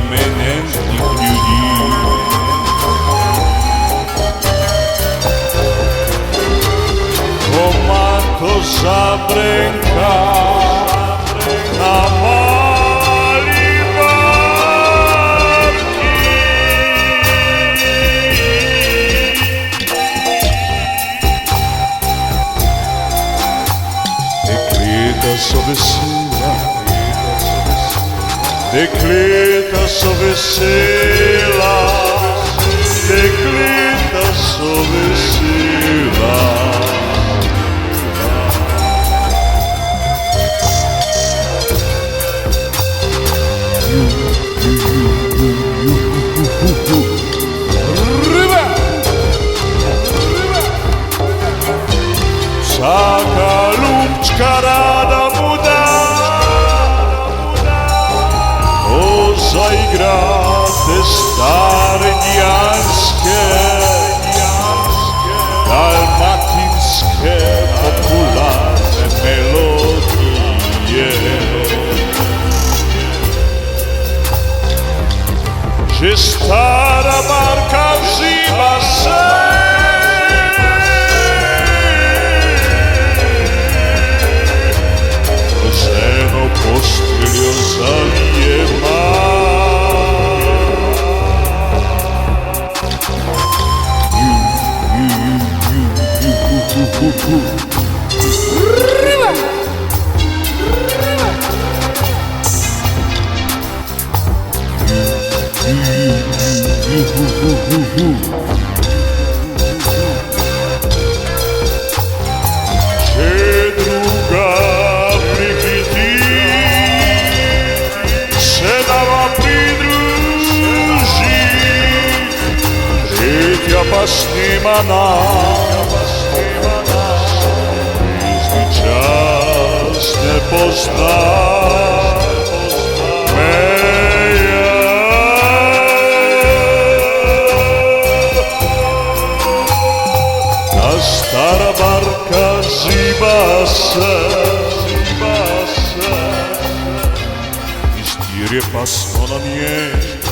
eminentnih ljudi. Komato zabrenka na mali barki. Dekleta so vesela, dekleta so vesela, dekleta so vesela. Vsaka lučka rada mu da, ko zaigrate stare indijanske, dalmatinske popularne melodije. Že stara barka zima se, posteljo zalijeva. Pa snimana, krizni čas ne pozna meja. Ta stara barka ziba se, i stir je pasno na nje.